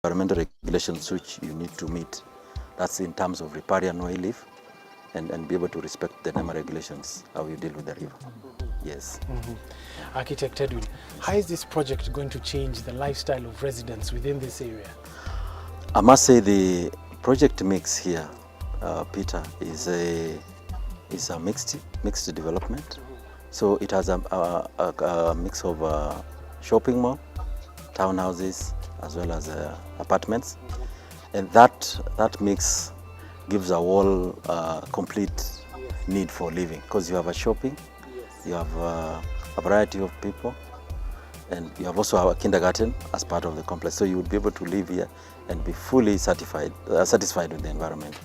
environmental regulations which you need to meet. That's in terms of riparian oil leaf and be able to respect the NEMA regulations, how you deal with the river. Yes. Architect Edwin, how is this project going to change the lifestyle of residents within this area? I must say the project mix here, Peter, is a mixed development. So it has a mix of shopping mall, townhouses, as well as apartments, and that mix gives a whole complete need for living, because you have a shopping, you have a variety of people, and you have also a kindergarten as part of the complex. So you would be able to live here and be fully satisfied with the environment,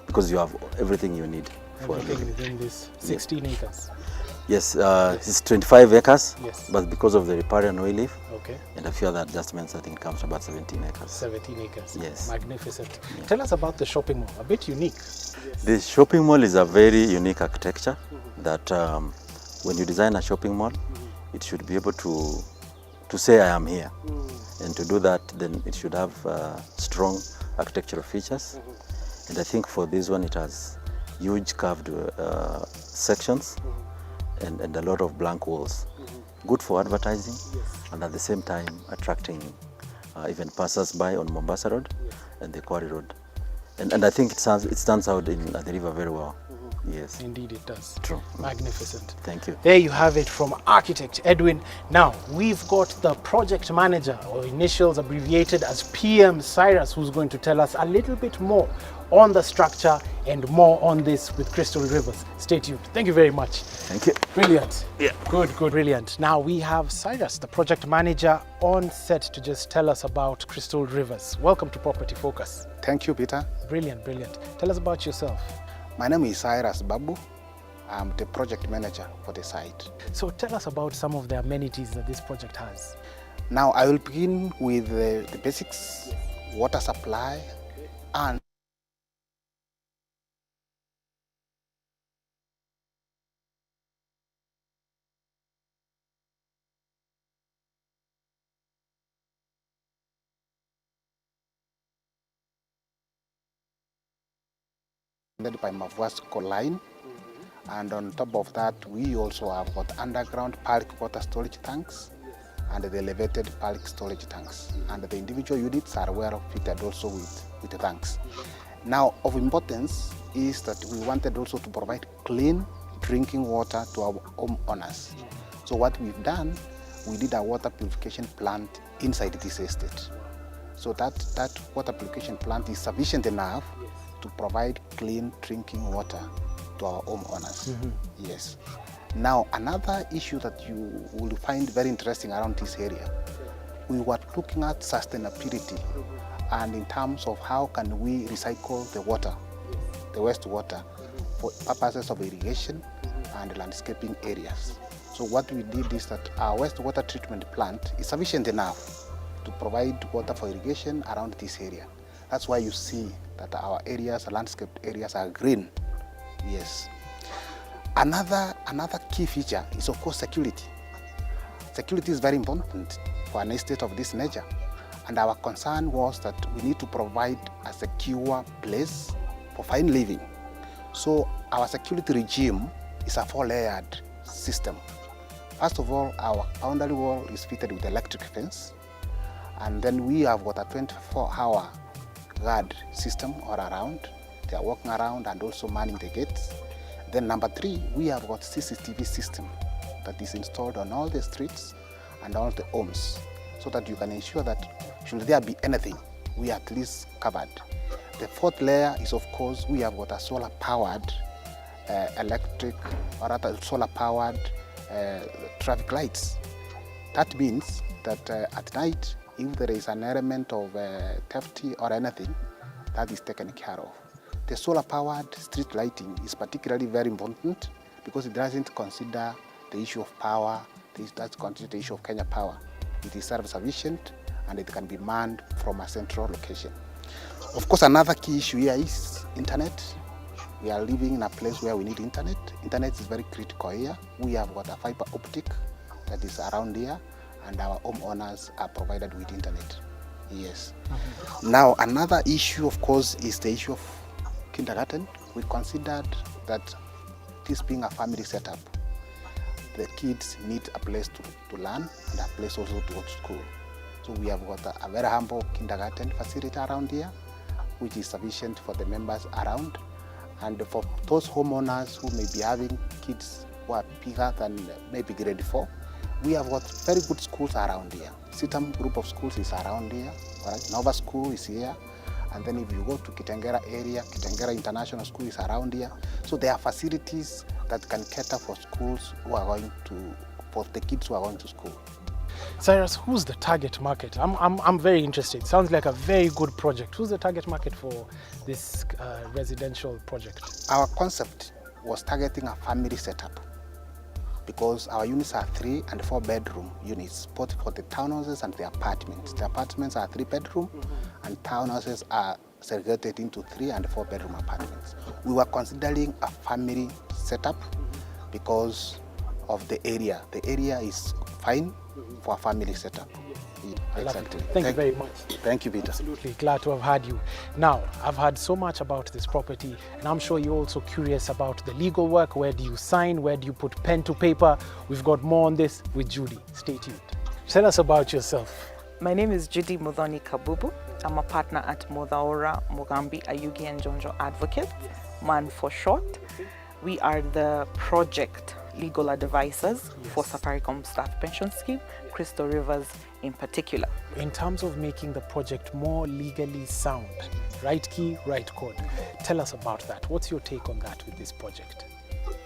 because you have everything you need for living within this 16 acres. Yes, it's 25 acres, yes, but because of the riparian oil leaf, okay, and a few other adjustments, I think it comes to about 17 acres. 17 acres. Yes. Magnificent. Yeah. Tell us about the shopping mall, a bit unique. The shopping mall is a very unique architecture that when you design a shopping mall, it should be able to say I am here. And to do that, then it should have strong architectural features. And I think for this one, it has huge curved sections and a lot of blank walls. Good for advertising, and at the same time attracting even passers-by on Mombasa Road and the Quarry Road. And I think it stands out in the river very well. Yes. Indeed it does. True. Magnificent. Thank you. There you have it from Architect Edwin. Now, we've got the project manager, or initials abbreviated as PM Cyrus, who's going to tell us a little bit more on the structure and more on this with Crystal Rivers. Stay tuned. Thank you very much. Thank you. Brilliant. Yeah. Good, brilliant. Now we have Cyrus, the project manager, on set to just tell us about Crystal Rivers. Welcome to Property Focus. Thank you, Peter. Brilliant. Tell us about yourself. My name is Cyrus Babu. I'm the project manager for the site. So tell us about some of the amenities that this project has. Now I will begin with the basics, water supply, and by Mavwasco line, and on top of that we also have got underground bulk water storage tanks and the elevated bulk storage tanks, and the individual units are well fitted also with the tanks. Now of importance is that we wanted also to provide clean drinking water to our homeowners. So what we've done, we did a water purification plant inside this estate. So that water purification plant is sufficient enough to provide clean drinking water to our homeowners. Yes. Now, another issue that you will find very interesting around this area, we were looking at sustainability and in terms of how can we recycle the water, the wastewater, for purposes of irrigation and landscaping areas. So what we did is that our wastewater treatment plant is sufficient enough to provide water for irrigation around this area. That's why you see that our areas, landscaped areas, are green. Yes. Another key feature is, of course, security. Security is very important for an estate of this nature. And our concern was that we need to provide a secure place for fine living. So our security regime is a 4-layered system. First of all, our boundary wall is fitted with electric fence. And then we have got a 24-hour guard system all around. They are walking around and also manning the gates. Then number 3, we have got CCTV system that is installed on all the streets and all the homes, so that you can ensure that should there be anything, we are at least covered. The 4th layer is, of course, we have got a solar-powered solar-powered traffic lights. That means that at night, if there is an element of theft or anything, that is taken care of. The solar-powered street lighting is particularly very important because it doesn't consider the issue of power, it doesn't consider the issue of Kenya Power. It is self-sufficient and it can be manned from a central location. Of course, another key issue here is internet. We are living in a place where we need internet. Internet is very critical here. We have got a fiber optic that is around here, and our homeowners are provided with internet. Yes. Now, another issue, of course, is the issue of kindergarten. We considered that this being a family setup, the kids need a place to learn and a place also to go to school. So we have got a very humble kindergarten facility around here, which is sufficient for the members around. And for those homeowners who may be having kids who are bigger than maybe grade 4, we have got very good schools around here. Sitam group of schools is around here. All right? Nova School is here. And then if you go to Kitengera area, Kitengera International School is around here. So there are facilities that can cater for schools who are going to, for the kids who are going to school. Cyrus, who's the target market? I'm very interested. Sounds like a very good project. Who's the target market for this residential project? Our concept was targeting a family setup because our units are 3 and 4 bedroom units, both for the townhouses and the apartments. The apartments are 3 bedroom and townhouses are segregated into 3 and 4 bedroom apartments. We were considering a family setup because of the area. The area is fine for a family setup. Exactly. Thank you very much. Thank you, Peter. Absolutely glad to have had you. Now, I've heard so much about this property, and I'm sure you're also curious about the legal work. Where do you sign? Where do you put pen to paper? We've got more on this with Judy. Stay tuned. Tell us about yourself. My name is Judy Mudhoni Kabubu. I'm a partner at Mudhaura Mugambi Ayugi and Jonjo Advocate, MAN for short. We are the project legal advisors for Safaricom Staff Pension Scheme, Crystal Rivers in particular. In terms of making the project more legally sound, right key, right code, tell us about that. What's your take on that with this project?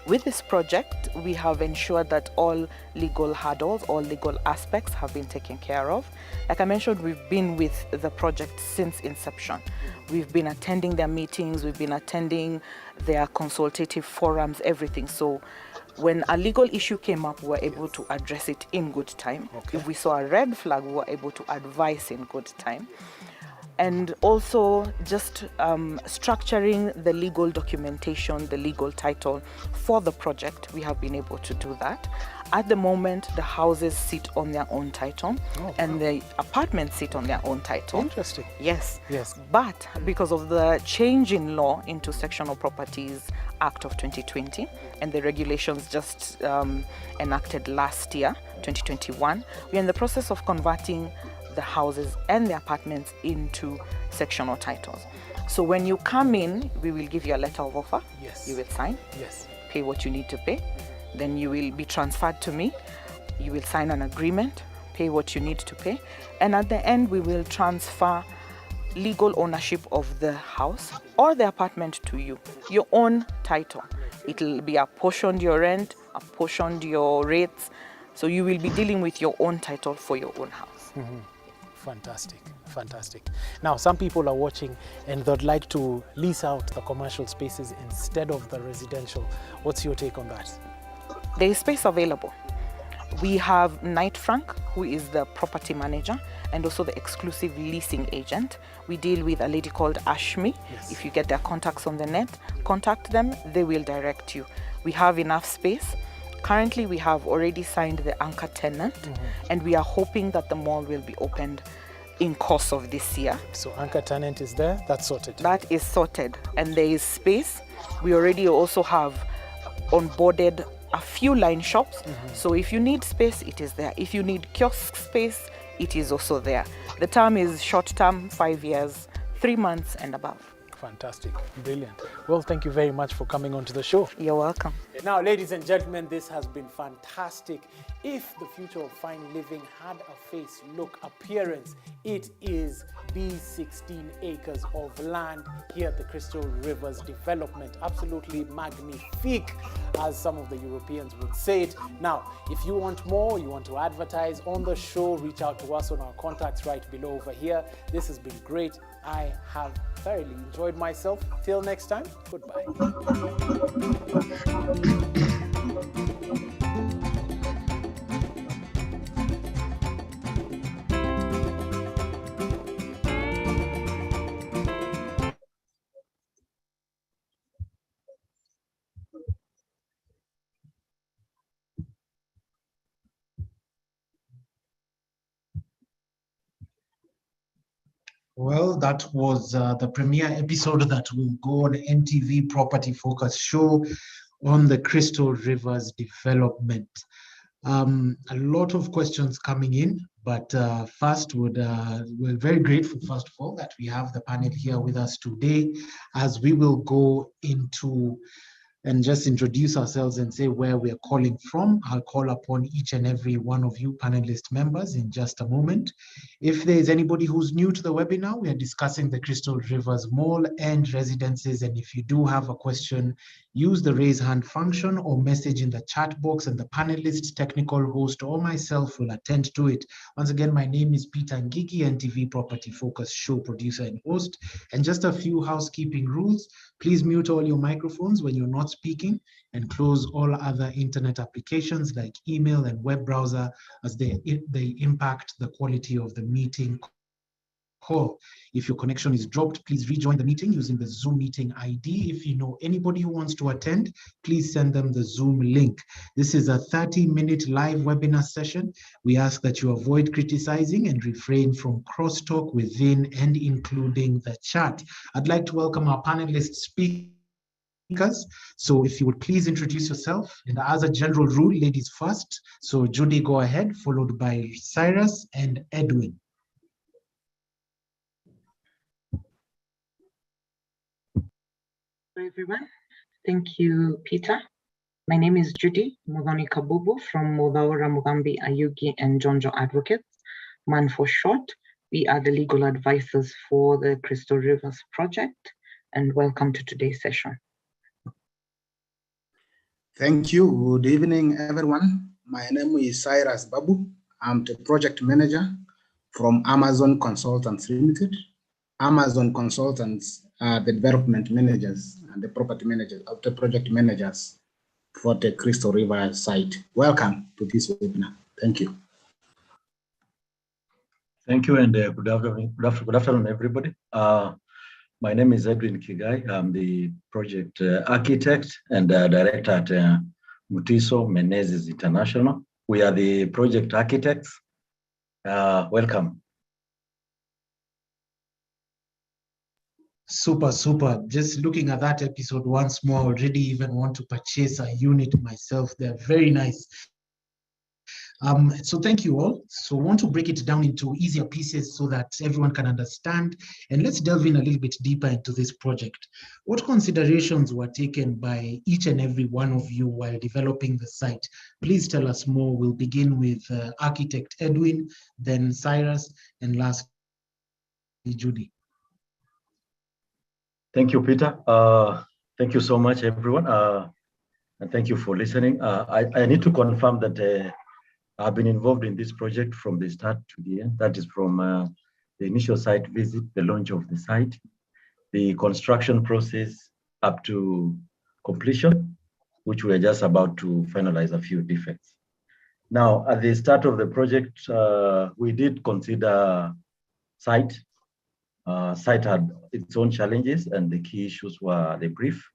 With this project, we have ensured that all legal hurdles, all legal aspects have been taken care of. Like I mentioned, we've been with the project since inception. We've been attending their meetings, we've been attending their consultative forums, everything. So when a legal issue came up, we were able to address it in good time. Okay. If we saw a red flag, we were able to advise in good time. And also just structuring the legal documentation, the legal title for the project, we have been able to do that. At the moment, the houses sit on their own title, and the apartments sit on their own title. Interesting. Yes. Yes. But because of the change in law into Sectional Properties Act of 2020 and the regulations just enacted last year, 2021, we're in the process of converting the houses and the apartments into sectional titles. So when you come in, we will give you a letter of offer. Yes. You will sign. Yes. Pay what you need to pay. Then you will be transferred to me. You will sign an agreement, pay what you need to pay. And at the end, we will transfer legal ownership of the house or the apartment to you, your own title. It'll be apportioned your rent, apportioned your rates. So you will be dealing with your own title for your own house. Fantastic, fantastic. Now, some people are watching and they'd like to lease out the commercial spaces instead of the residential. What's your take on that? There is space available. We have Knight Frank, who is the property manager and also the exclusive leasing agent. We deal with a lady called Ashmi. Yes. If you get their contacts on the net, contact them, they will direct you. We have enough space. Currently, we have already signed the anchor tenant, and we are hoping that the mall will be opened in course of this year. So anchor tenant is there, that's sorted. That is sorted, and there is space. We already also have onboarded a few line shops. So if you need space, it is there. If you need kiosk space, it is also there. The term is short term, 5 years, 3 months and above. Fantastic, brilliant. Well, thank you very much for coming on to the show. You're welcome. Now, ladies and gentlemen, this has been fantastic. If the future of fine living had a face, look, appearance, it is these 16 acres of land here at the Crystal Rivers development. Absolutely magnifique, as some of the Europeans would say it. Now, if you want more, you want to advertise on the show, reach out to us on our contacts right below over here. This has been great. I have thoroughly enjoyed myself. Till next time, goodbye. Well, that was the premiere episode that will go on NTV Property Focus show on the Crystal Rivers development. A lot of questions coming in, but first, we're very grateful, first of all, that we have the panel here with us today, as we will go into and just introduce ourselves and say where we're calling from. I'll call upon each and every one of you panelist members in just a moment. If there is anybody who's new to the webinar, we are discussing the Crystal Rivers Mall and residences. And if you do have a question, use the raise hand function or message in the chat box, and the panelist, technical host, or myself will attend to it. Once again, my name is Peter Ngigi, NTV Property Focus show producer and host. And just a few housekeeping rules. Please mute all your microphones when you're not speaking, and close all other internet applications like email and web browser, as they impact the quality of the meeting call. If your connection is dropped, please rejoin the meeting using the Zoom meeting ID. If you know anybody who wants to attend, please send them the Zoom link. This is a 30-minute live webinar session. We ask that you avoid criticizing and refrain from crosstalk within and including the chat. I'd like to welcome our panelist speakers. So if you would please introduce yourself, and as a general rule, ladies first. So Judy, go ahead, followed by Cyrus and Edwin. Hello everyone. Thank you, Peter. My name is Judy Muthoni Kabubu from Muthaura Mugambi Ayugi and Jonjo Advocates, MAN for short. We are the legal advisors for the Crystal Rivers project, and welcome to today's session. Thank you. Good evening, everyone. My name is Cyrus Babu. I'm the project manager from Amazon Consultants Limited. Amazon Consultants are the development managers and the property managers of the project managers for the Crystal River site. Welcome to this webinar. Thank you. Thank you, and good afternoon, everybody. My name is Edwin Kigai. I'm the project architect and director at Mutiso Menezes International. We are the project architects. Welcome. Super, super. Just looking at that episode once more, I already even want to purchase a unit myself. They're very nice. So thank you all. So I want to break it down into easier pieces so that everyone can understand. And let's delve in a little bit deeper into this project. What considerations were taken by each and every one of you while developing the site? Please tell us more. We'll begin with architect Edwin, then Cyrus, and lastly, Judy. Thank you, Peter. Thank you so much, everyone. And thank you for listening. I need to confirm that I've been involved in this project from the start to the end. That is from the initial site visit, the launch of the site, the construction process up to completion, which we're just about to finalize a few defects. Now, at the start of the project, we did consider site. Site had its own challenges, and the key issues were the brief,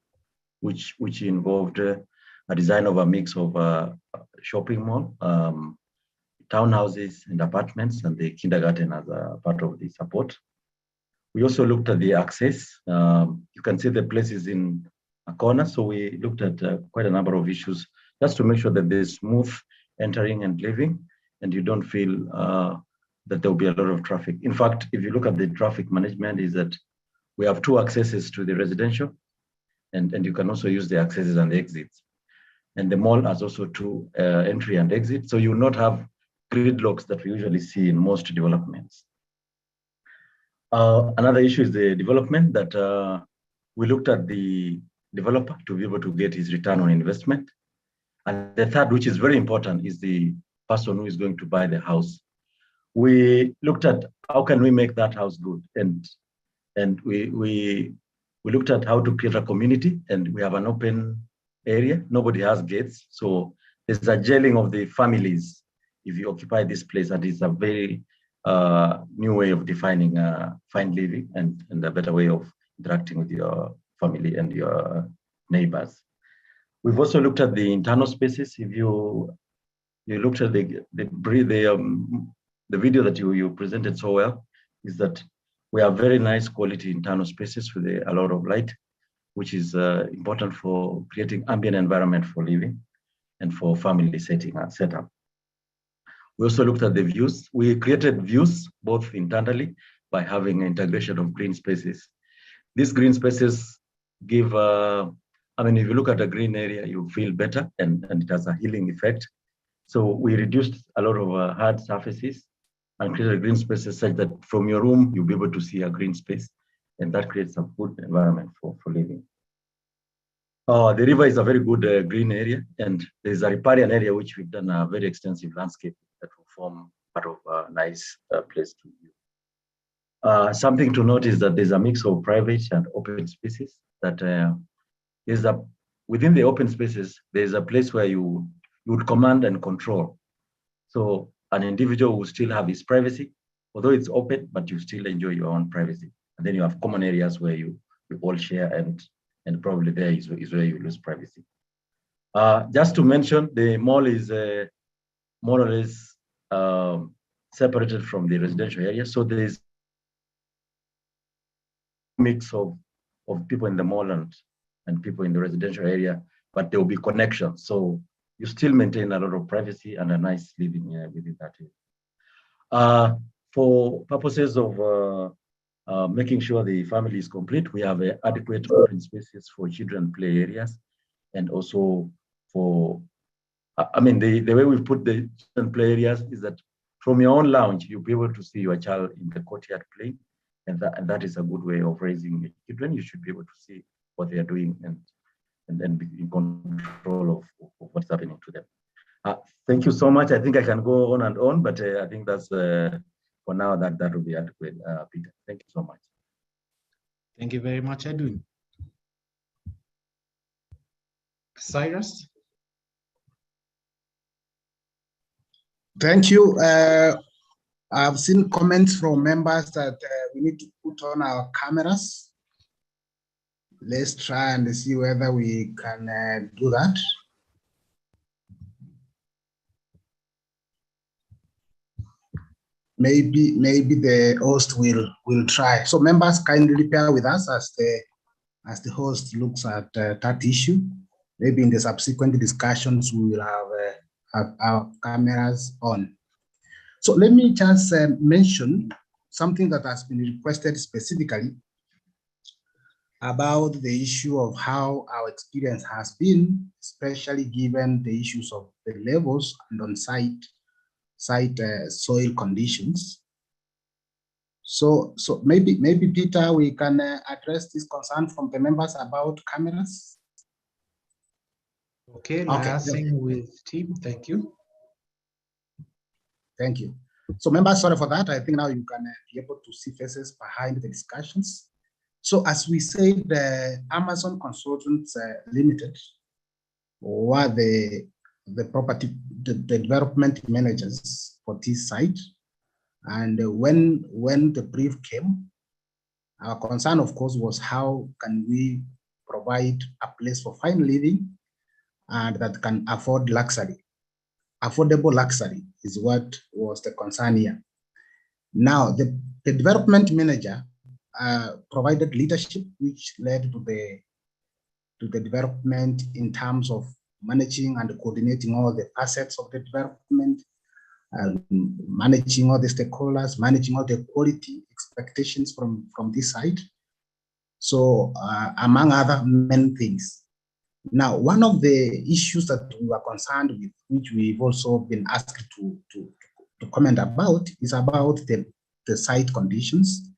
which involved a design of a mix of shopping mall, townhouses and apartments, and the kindergarten as a part of the support. We also looked at the access. You can see the place is in a corner, so we looked at quite a number of issues just to make sure that there's smooth entering and leaving, and you don't feel that there will be a lot of traffic. In fact, if you look at the traffic management, is that we have two accesses to the residential, and you can also use the accesses and the exits. And the mall has also two entry and exit, so you will not have gridlocks that we usually see in most developments. Another issue is the development that we looked at the developer to be able to get his return on investment. And the third, which is very important, is the person who is going to buy the house. We looked at how can we make that house good, and we looked at how to create a community, and we have an open area. Nobody has gates, so there's a gelling of the families if you occupy this place, and it's a very new way of defining fine living and a better way of interacting with your family and your neighbors. We've also looked at the internal spaces. If you looked at the video that you presented so well, is that We have very nice quality internal spaces with a lot of light, which is important for creating ambient environment for living and for family setting and setup. We also looked at the views. We created views both internally by having integration of green spaces. These green spaces give, if you look at a green area, you feel better and it has a healing effect. So we reduced a lot of hard surfaces and created green spaces such that from your room, you'll be able to see a green space, and that creates a good environment for living. The river is a very good green area, and there's a riparian area which we've done a very extensive landscape that will form part of a nice place to view. Something to note is that there's a mix of private and open spaces. That within the open spaces, there's a place where you would command and control. So an individual will still have his privacy, although it's open, but you still enjoy your own privacy. And then you have common areas where you all share, and probably there is where you lose privacy. Just to mention, the mall is more or less separated from the residential area. So there is a mix of people in the mall and people in the residential area, but there will be connections. So you still maintain a lot of privacy and a nice living within that area. For purposes of making sure the family is complete, we have adequate open spaces for children play areas, and also for, the way we've put the children play areas is that from your own lounge, you'll be able to see your child in the courtyard playing, and that is a good way of raising children. You should be able to see what they are doing and then be in control of what's happening to them. Thank you so much. I think I can go on and on, but I think that's for now that will be adequate, Peter. Thank you so much. Thank you very much, Edwin. Cyrus? Thank you. I've seen comments from members that we need to put on our cameras. Let's try and see whether we can do that. Maybe the host will try. So members, kindly bear with us as the host looks at that issue. Maybe in the subsequent discussions we will have our cameras on. So let me just mention something that has been requested specifically about the issue of how our experience has been, especially given the issues of the levels and on-site soil conditions. So maybe Peter, we can address this concern from the members about cameras. Okay, liaising with team. Thank you. Thank you. So members, sorry for that. I think now you can be able to see faces behind the discussions. So as we said, the Amazon Consultants Limited were the development managers for this site. And when the brief came, our concern, of course, was how can we provide a place for fine living and that can afford luxury. Affordable luxury is what was the concern here. Now, the development manager provided leadership, which led to the development in terms of managing and coordinating all the assets of the development, managing all the stakeholders, managing all the quality expectations from this side. So among other many things. Now, one of the issues that we were concerned with, which we've also been asked to comment about, is about the site conditions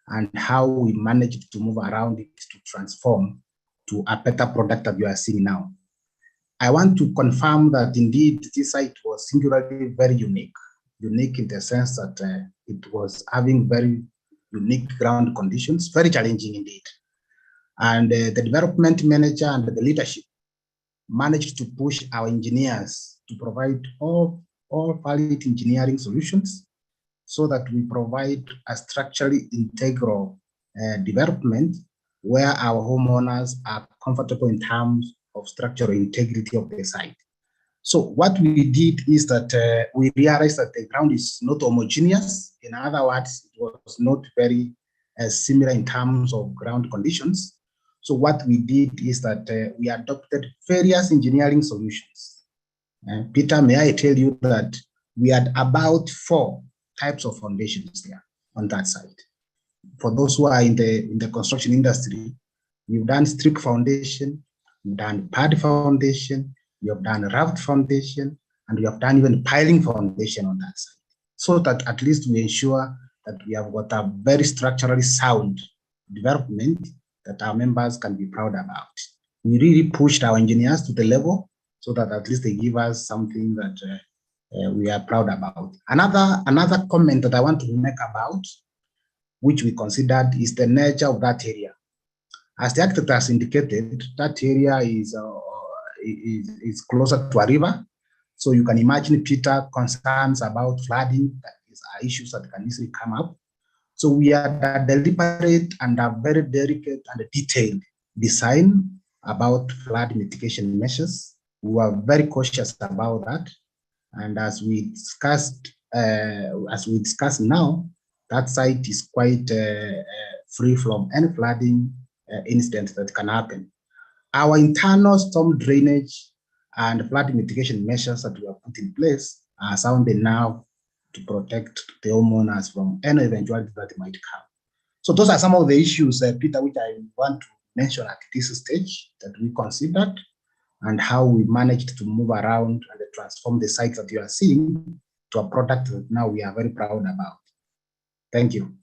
and how we managed to move around it to transform to a better product that you are seeing now. I want to confirm that indeed this site was singularly very unique in the sense that it was having very unique ground conditions, very challenging indeed. And the development manager and the leadership managed to push our engineers to provide all valid engineering solutions so that we provide a structurally integral development where our homeowners are comfortable in terms of structural integrity of the site. So what we did is that we realized that the ground is not homogeneous. In other words, it was not very similar in terms of ground conditions. So what we did is that we adopted various engineering solutions. Peter, may I tell you that we had about 4 types of foundations there on that site. For those who are in the construction industry, we've done strip foundation, we've done pad foundation, we have done raft foundation, and we have done even piling foundation on that site. So that at least we ensure that we have got a very structurally sound development that our members can be proud about. We really pushed our engineers to the level so that at least they give us something that we are proud about. Another comment that I want to make about, which we considered, is the nature of that area. As the architect has indicated, that area is closer to a river. So you can imagine, Peter, concerns about flooding, that is issues that can easily come up. So we had a deliberate and a very delicate and detailed design about flood mitigation measures. We were very cautious about that. And as we discussed now, that site is quite free from any flooding incidents that can happen. Our internal storm drainage and flood mitigation measures that we have put in place are sounding now to protect the homeowners from any eventuality that might come. So those are some of the issues, Peter, which I want to mention at this stage that we considered, and how we managed to move around and transform the site that you are seeing to a product that now we are very proud about. Thank you.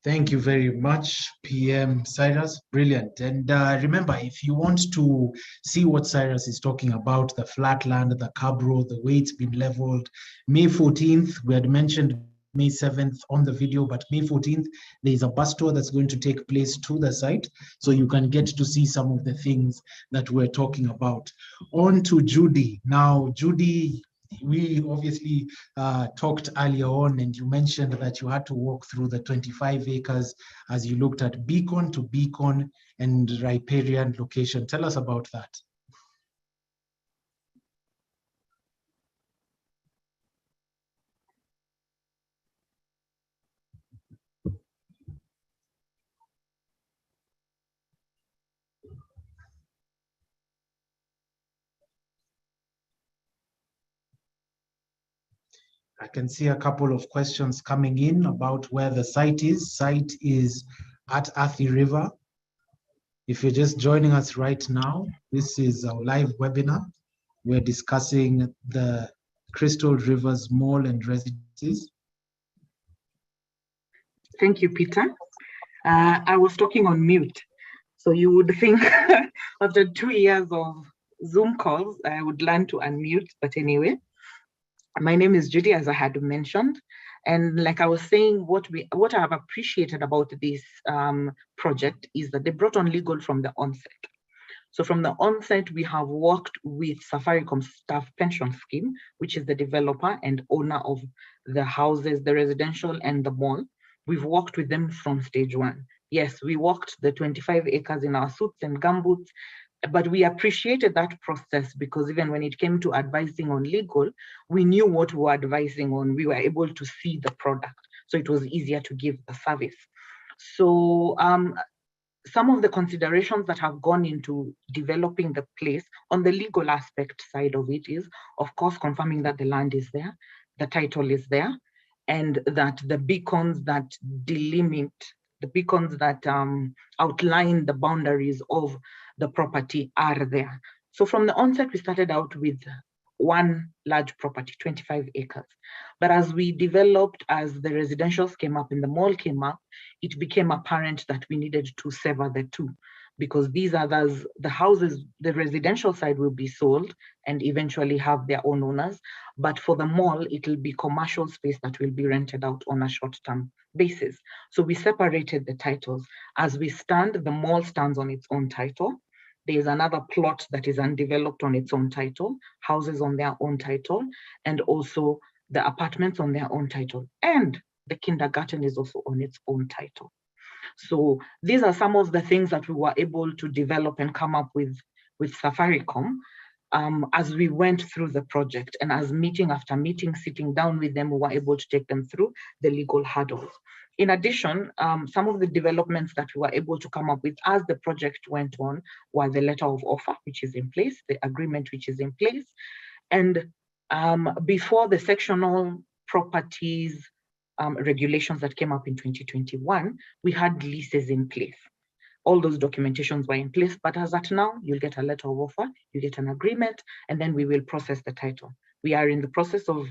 Thank you very much, PM Cyrus. Brilliant. And remember, if you want to see what Cyrus is talking about, the flat land, the curb road, the way it's been leveled, May 14th, we had mentioned May 7th on the video, but May 14th, there is a bus tour that's going to take place to the site, so you can get to see some of the things that we're talking about. On to Judy. Now, Judy, we obviously talked earlier on, and you mentioned that you had to walk through the 25 acres as you looked at beacon to beacon and riparian location. Tell us about that. I can see a couple of questions coming in about where the site is. Site is at Athi River. If you're just joining us right now, this is our live webinar. We're discussing the Crystal Rivers Mall and Residences. Thank you, Peter. I was talking on mute, so you would think after 2 years of Zoom calls, I would learn to unmute, but anyway. My name is Judy, as I had mentioned, and like I was saying, what I have appreciated about this project is that they brought on legal from the onset. So from the onset, we have worked with Safaricom Staff Pension Scheme, which is the developer and owner of the houses, the residential and the mall. We've worked with them from stage one. Yes, we walked the 25 acres in our suits and gumboots, but we appreciated that process because even when it came to advising on legal, we knew what we were advising on. We were able to see the product, so it was easier to give the service. So some of the considerations that have gone into developing the place on the legal aspect side of it is, of course, confirming that the land is there, the title is there, and that the beacons that delimit, the beacons that outline the boundaries of the property are there. So from the onset, we started out with one large property, 25 acres. But as we developed, as the residentials came up and the mall came up, it became apparent that we needed to sever the two, because these others, the houses, the residential side will be sold and eventually have their own owners. But for the mall, it will be commercial space that will be rented out on a short-term basis. So we separated the titles. As we stand, the mall stands on its own title. There is another plot that is undeveloped on its own title, houses on their own title, and also the apartments on their own title. And the kindergarten is also on its own title. So these are some of the things that we were able to develop and come up with Safaricom. as we went through the project, and as meeting after meeting, sitting down with them, we were able to take them through the legal hurdles. In addition, some of the developments that we were able to come up with as the project went on were the letter of offer, which is in place, the agreement, which is in place. And before the sectional properties regulations that came up in 2021, we had leases in place. All those documentations were in place, but as at now, you'll get a letter of offer, you get an agreement, and then we will process the title. We are in the process of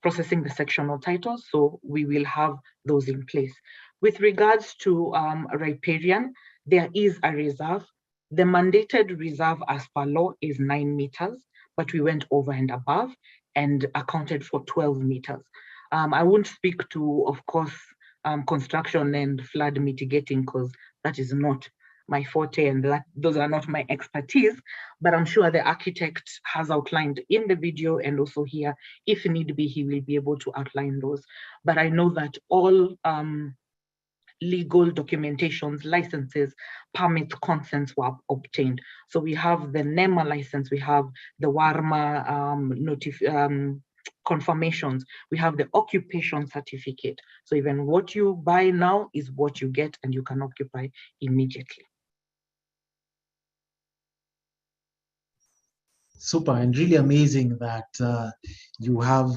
processing the sectional titles, so we will have those in place. With regards to riparian, there is a reserve. The mandated reserve as per law is 9 meters, but we went over and above and accounted for 12 meters. I won't speak to, of course, construction and flood mitigating, because that is not my forte and those are not my expertise, but I'm sure the architect has outlined in the video and also here, if need be, he will be able to outline those. But I know that all legal documentations, licenses, permits, consents were obtained. So we have the NEMA license, we have the WARMA confirmations, we have the occupation certificate. So even what you buy now is what you get and you can occupy immediately. Super, and really amazing that you have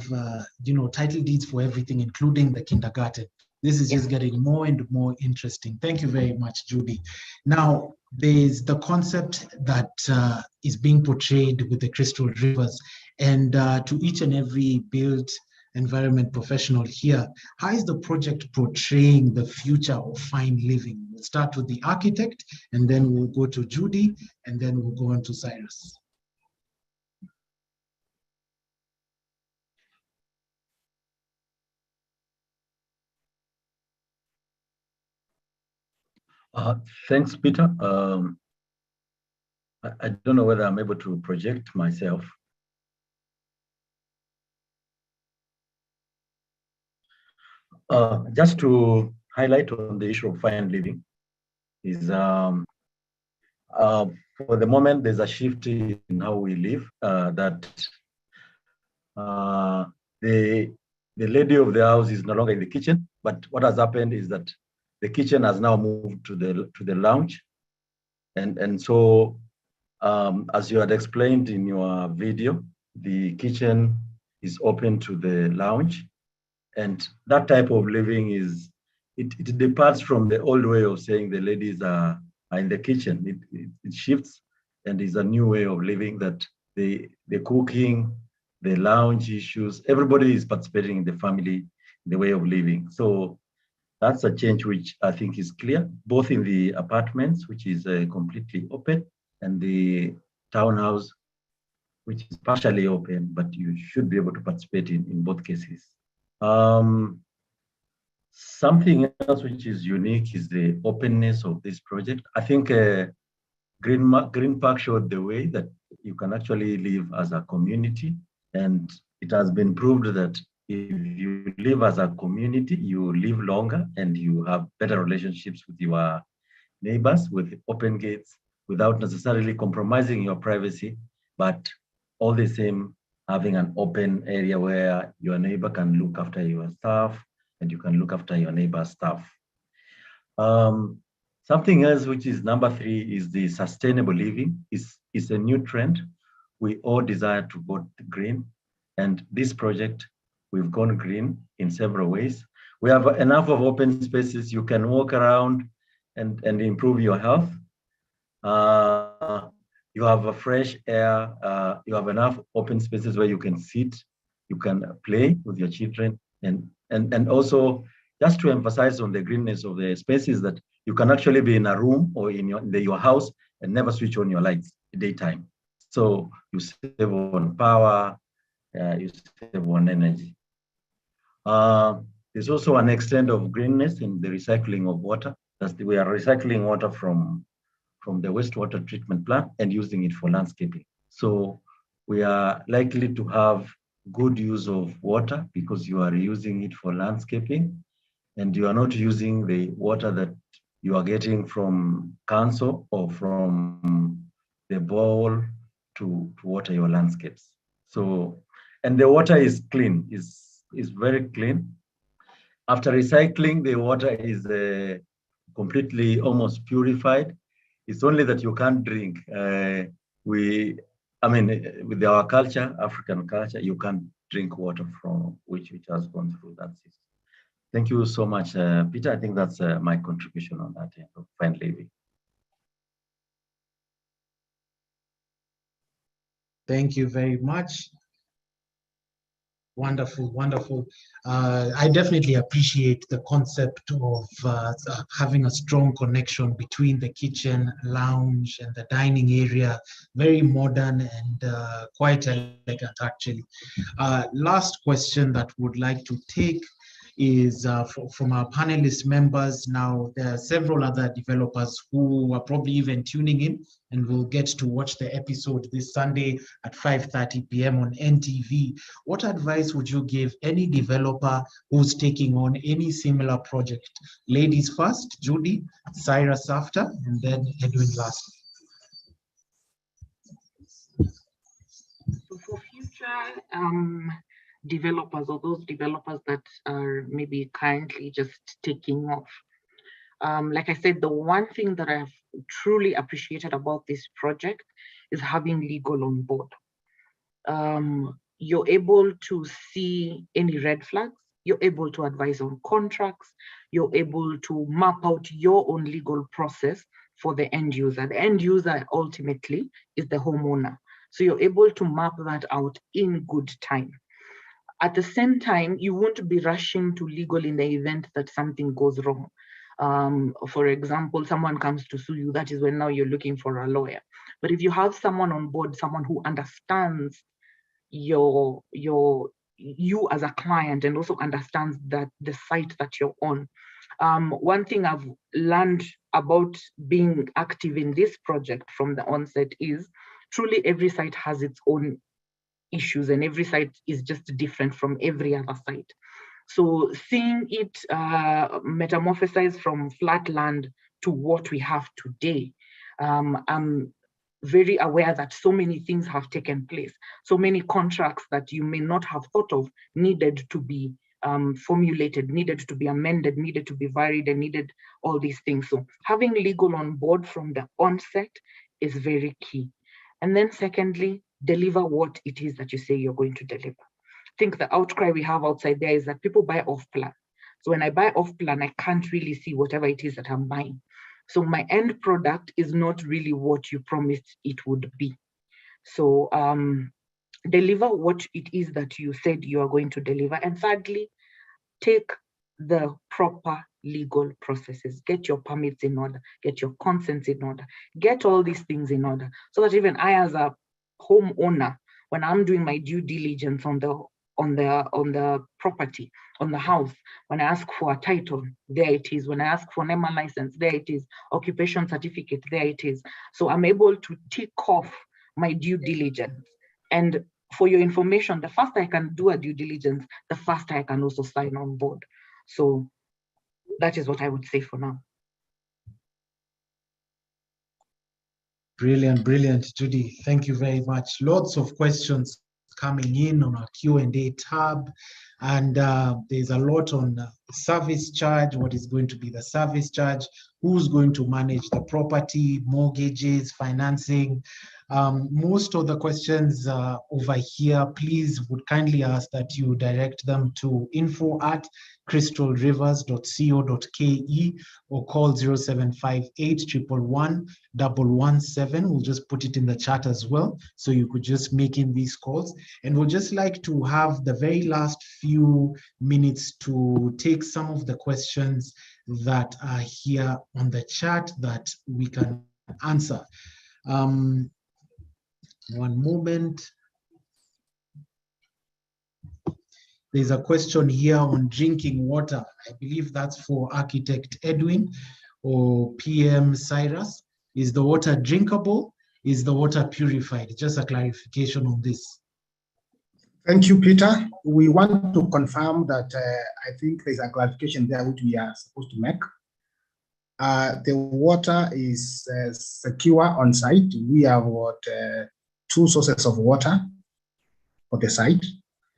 title deeds for everything, including the kindergarten. This is just getting more and more interesting. Thank you very much, Judy. Now, there's the concept that is being portrayed with the crystal rivers, and to each and every built environment professional here, how is the project portraying the future of fine living? We'll start with the architect, and then we'll go to Judy, and then we'll go on to Cyrus. Thanks, Peter. I don't know whether I'm able to project myself. Just to highlight on the issue of fine living is for the moment, there's a shift in how we live, that the lady of the house is no longer in the kitchen, but what has happened is that the kitchen has now moved to the lounge. And so, as you had explained in your video, the kitchen is open to the lounge. And that type of living it departs from the old way of saying the ladies are in the kitchen. It shifts and is a new way of living, that the cooking, the lounge issues, everybody is participating in the family, the way of living. So that's a change which I think is clear, both in the apartments, which is completely open, and the townhouse, which is partially open, but you should be able to participate in both cases. Something else which is unique is the openness of this project. I think Green Park showed the way that you can actually live as a community, and it has been proved that if you live as a community, you live longer and you have better relationships with your neighbors, with open gates, without necessarily compromising your privacy, but all the same having an open area where your neighbor can look after your stuff and you can look after your neighbor's stuff. Something else, which is number 3, is the sustainable living. It's a new trend. We all desire to go green, and this project, we've gone green in several ways. We have enough of open spaces. You can walk around and improve your health. You have a fresh air. You have enough open spaces where you can sit, you can play with your children, and also just to emphasize on the greenness of the spaces, that you can actually be in a room or in your house and never switch on your lights daytime. So you save on power, you save on energy. There's also an extent of greenness in the recycling of water. We are recycling water from the wastewater treatment plant and using it for landscaping. So we are likely to have good use of water because you are using it for landscaping, and you are not using the water that you are getting from council or from the bowl to water your landscapes. So, and the water is clean, is very clean. After recycling, the water is completely almost purified. It's only that you can't drink. With our culture, African culture, you can't drink water from which has gone through that system. Thank you so much, Peter. I think that's my contribution on that end of fine living. Thank you very much. Wonderful, wonderful. I definitely appreciate the concept of having a strong connection between the kitchen, lounge, and the dining area. Very modern and quite elegant, actually. Last question that would like to take is from our panelist members. Now, there are several other developers who are probably even tuning in and will get to watch the episode this Sunday at 5:30 p.m. on NTV. What advice would you give any developer who's taking on any similar project? Ladies first, Judy, Cyrus after, and then Edwin last. So for future developers, or those developers that are maybe currently just taking off, like I said, the one thing that I've truly appreciated about this project is having legal on board. You're able to see any red flags, you're able to advise on contracts, you're able to map out your own legal process for the end user. The end user ultimately is the homeowner. So you're able to map that out in good time. At the same time, you won't be rushing to legal in the event that something goes wrong. For example, someone comes to sue you, that is when now you're looking for a lawyer. But if you have someone on board, someone who understands you as a client and also understands that the site that you're on. One thing I've learned about being active in this project from the onset is truly every site has its own issues and every site is just different from every other site. So seeing it metamorphosize from flat land to what we have today, I'm very aware that so many things have taken place. So many contracts that you may not have thought of needed to be formulated, needed to be amended, needed to be varied, and needed all these things. So having legal on board from the onset is very key. And then secondly, deliver what it is that you say you're going to deliver. I think the outcry we have outside there is that people buy off plan. So when I buy off plan, I can't really see whatever it is that I'm buying. So my end product is not really what you promised it would be. So deliver what it is that you said you are going to deliver. And thirdly, take the proper legal processes. Get your permits in order, get your consents in order, get all these things in order, so that even I as a homeowner, when I'm doing my due diligence on the property, on the house, when I ask for a title, there it is. When I ask for NEMA license, there it is. Occupation certificate, there it is. So I'm able to tick off my due diligence. And for your information, the faster I can do a due diligence, the faster I can also sign on board. So that is what I would say for now. Brilliant, brilliant, Judy. Thank you very much. Lots of questions coming in on our Q&A tab. And there's a lot on service charge. What is going to be the service charge? Who's going to manage the property, mortgages, financing? Most of the questions over here, please would kindly ask that you direct them to info@crystalrivers.co.ke or call 0758 111 117. We'll just put it in the chat as well, so you could just make in these calls. And we'll just like to have the very last few minutes to take some of the questions that are here on the chat that we can answer. One moment. There's a question here on drinking water. I believe that's for Architect Edwin or PM Cyrus. Is the water drinkable? Is the water purified? Just a clarification on this. Thank you, Peter. We want to confirm that I think there's a clarification there which we are supposed to make. The water is secure on site. We have what two sources of water for the site.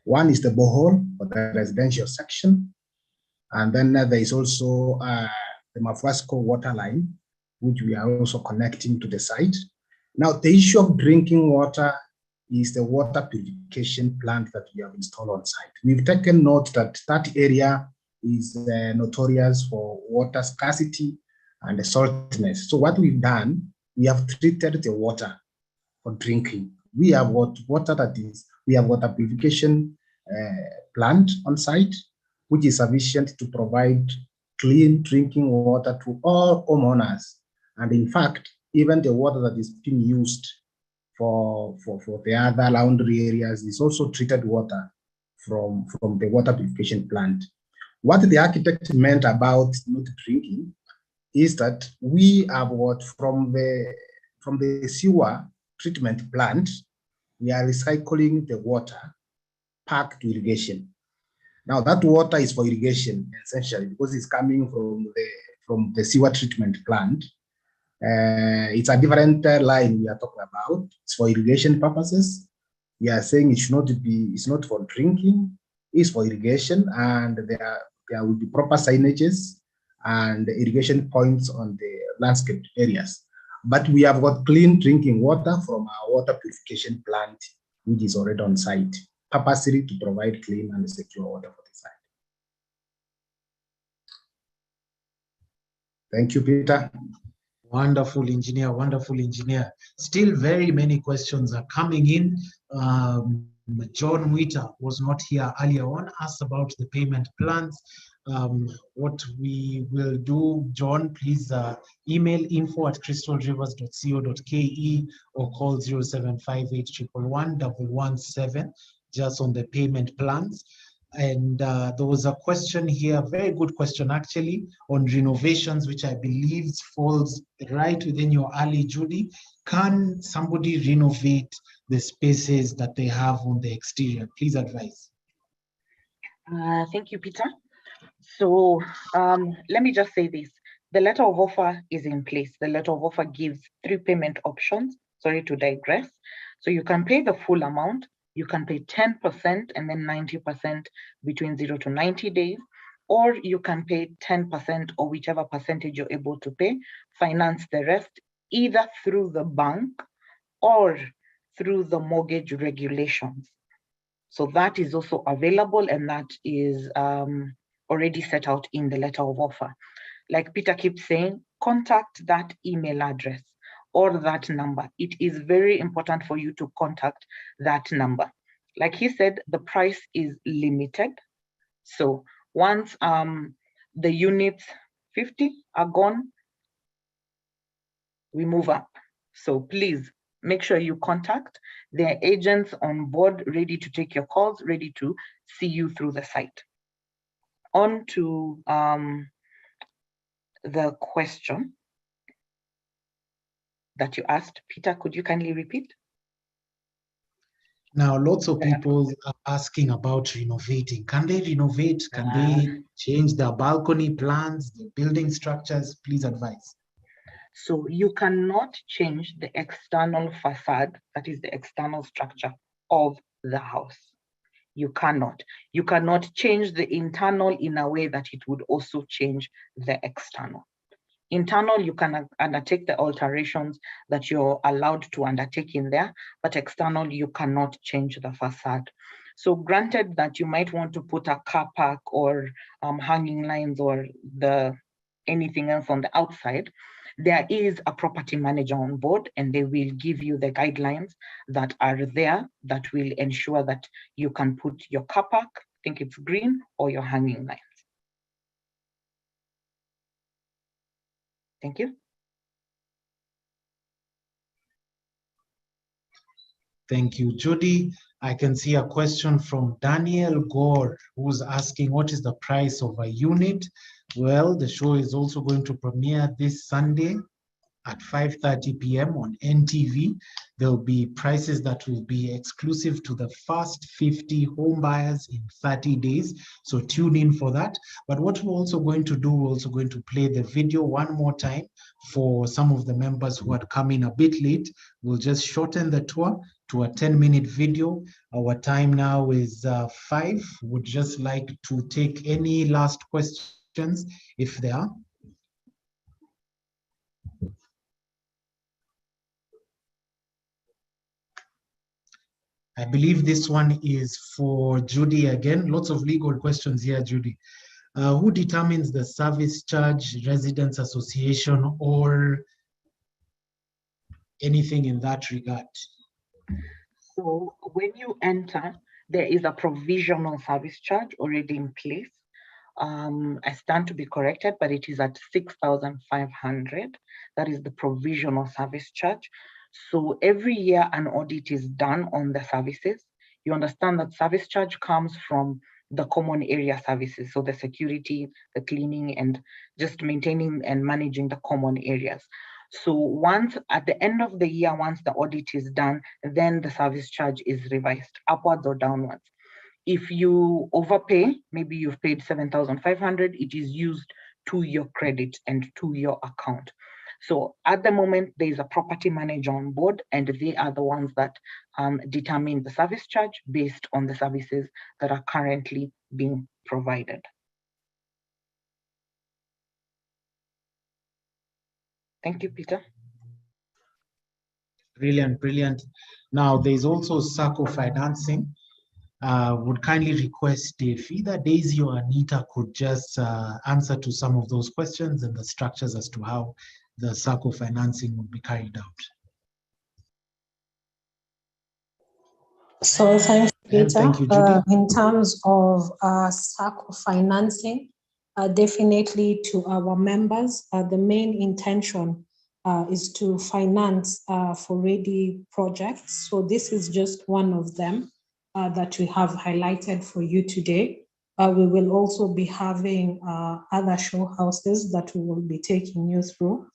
One is the borehole for the residential section, and then there is also the Mafuasco water line, which we are also connecting to the site. Now, the issue of drinking water is the water purification plant that we have installed on site. We've taken note that that area is notorious for water scarcity and the saltiness. So what we've done, we have treated the water for drinking. We have water we have water purification plant on site, which is sufficient to provide clean drinking water to all homeowners. And in fact, even the water that is being used for the other laundry areas is also treated water from the water purification plant. What the architect meant about not drinking is that we have from the sewer treatment plant, we are recycling the water back to irrigation. Now that water is for irrigation essentially because it's coming from the sewer treatment plant. It's a different line we are talking about. It's for irrigation purposes. We are saying it's not for drinking, it's for irrigation, and there will be proper signages and irrigation points on the landscape areas. But we have got clean drinking water from our water purification plant, which is already on site, purposely to provide clean and secure water for the site. Thank you, Peter. Wonderful engineer, wonderful engineer. Still very many questions are coming in. John Witter was not here earlier on, asked about the payment plans. What we will do, John, please email info@crystalrivers.co.ke or call 0758111117 just on the payment plans. And there was a question here, very good question actually, on renovations, which I believe falls right within your alley, Judy. Can somebody renovate the spaces that they have on the exterior? Please advise. Thank you, Peter. So let me just say this. The letter of offer is in place. The letter of offer gives 3 payment options. Sorry to digress. So you can pay the full amount. You can pay 10% and then 90% between 0 to 90 days, or you can pay 10% or whichever percentage you're able to pay, finance the rest either through the bank or through the mortgage regulations. So that is also available, and that is already set out in the letter of offer. Like Peter keeps saying, contact that email address or that number. It is very important for you to contact that number. Like he said, the price is limited. So once the units 50 are gone, we move up. So please make sure you contact their agents on board, ready to take your calls, ready to see you through the site. On to the question that you asked. Peter, could you kindly repeat? Now, lots of people are asking about renovating. Can they renovate? Can they change their balcony plans, the building structures? Please advise. So you cannot change the external facade, that is the external structure of the house. You cannot. You cannot change the internal in a way that it would also change the external. Internal, you can undertake the alterations that you're allowed to undertake in there, but external, you cannot change the facade. So granted that you might want to put a car park or hanging lines or anything else on the outside, there is a property manager on board, and they will give you the guidelines that are there that will ensure that you can put your car park, I think it's green, or your hanging lines. Thank you. Thank you, Judy. I can see a question from Daniel Gore, who's asking, what is the price of a unit? Well, the show is also going to premiere this Sunday at 5:30 p.m. on NTV. There will be prices that will be exclusive to the first 50 home buyers in 30 days. So tune in for that. But what we're also going to do, we're also going to play the video one more time for some of the members who had come in a bit late. We'll just shorten the tour to a 10-minute video. Our time now is 5. Would just like to take any last questions if there are. I believe this one is for Judy again. Lots of legal questions here, Judy. Who determines the service charge, residents association, or anything in that regard? So when you enter, there is a provisional service charge already in place. I stand to be corrected, but it is at 6,500. That is the provisional service charge. So every year an audit is done on the services. You understand that service charge comes from the common area services, so the security, the cleaning, and just maintaining and managing the common areas. So once at the end of the year, once the audit is done, then the service charge is revised upwards or downwards. If you overpay, maybe you've paid 7,500, it is used to your credit and to your account. So at the moment, there is a property manager on board, and they are the ones that determine the service charge based on the services that are currently being provided. Thank you, Peter. Brilliant, brilliant. Now, there's also SACCO financing. Would kindly request if either Daisy or Anita could just answer to some of those questions and the structures as to how the SACCO financing will be carried out. So thank you, Peter. Thank you, Judy. In terms of SACCO financing, definitely to our members, the main intention is to finance for ready projects. So this is just one of them that we have highlighted for you today. We will also be having other show houses that we will be taking you through.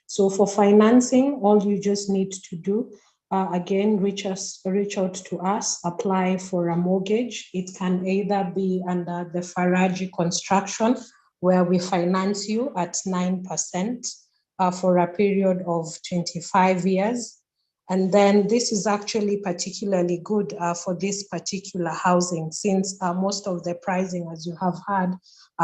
So for financing, all you just need to do, again, reach out to us, apply for a mortgage. It can either be under the Faraji construction, where we finance you at 9% for a period of 25 years. And then this is actually particularly good for this particular housing, since most of the pricing, as you have heard,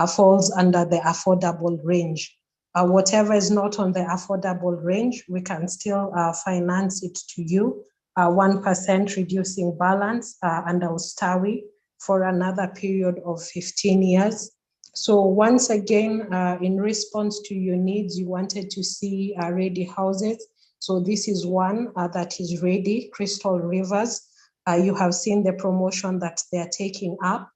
falls under the affordable range. Whatever is not on the affordable range, we can still finance it to you, 1% reducing balance under Ustawi for another period of 15 years. So once again, in response to your needs, you wanted to see ready houses. So this is one that is ready, Crystal Rivers. You have seen the promotion that they're taking up.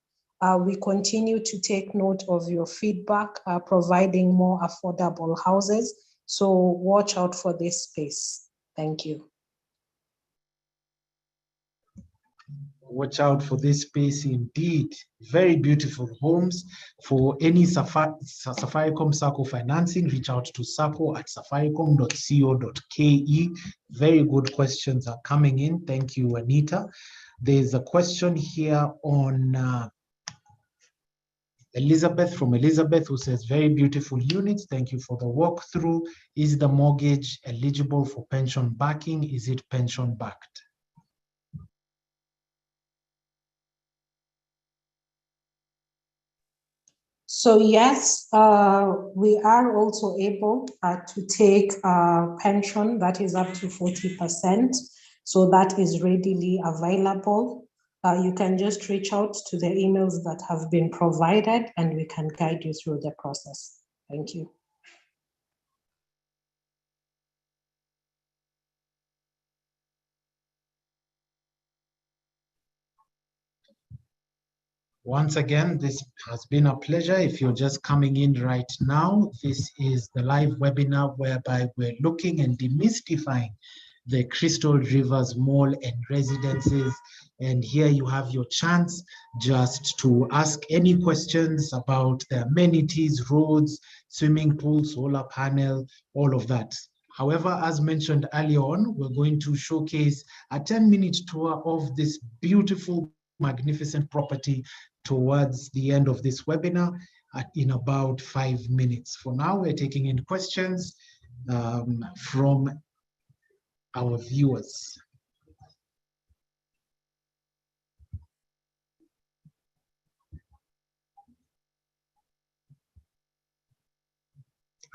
We continue to take note of your feedback, providing more affordable houses. So watch out for this space. Thank you. Watch out for this space indeed. Very beautiful homes. For any Safaricom SACCO financing, reach out to sacco@safaricom.co.ke. Very good questions are coming in. Thank you, Anita. There's a question here on Elizabeth, from Elizabeth, who says, very beautiful units. Thank you for the walkthrough. Is the mortgage eligible for pension backing? Is it pension backed? So yes, we are also able to take pension that is up to 40%. So that is readily available. You can just reach out to the emails that have been provided and we can guide you through the process. Thank you. Once again, this has been a pleasure. If you're just coming in right now, this is the live webinar whereby we're looking and demystifying the Crystal Rivers Mall and Residences. And here you have your chance just to ask any questions about the amenities, roads, swimming pool, solar panel, all of that. However, as mentioned earlier on, we're going to showcase a 10-minute tour of this beautiful, magnificent property towards the end of this webinar in about 5 minutes. For now, we're taking in questions from our viewers.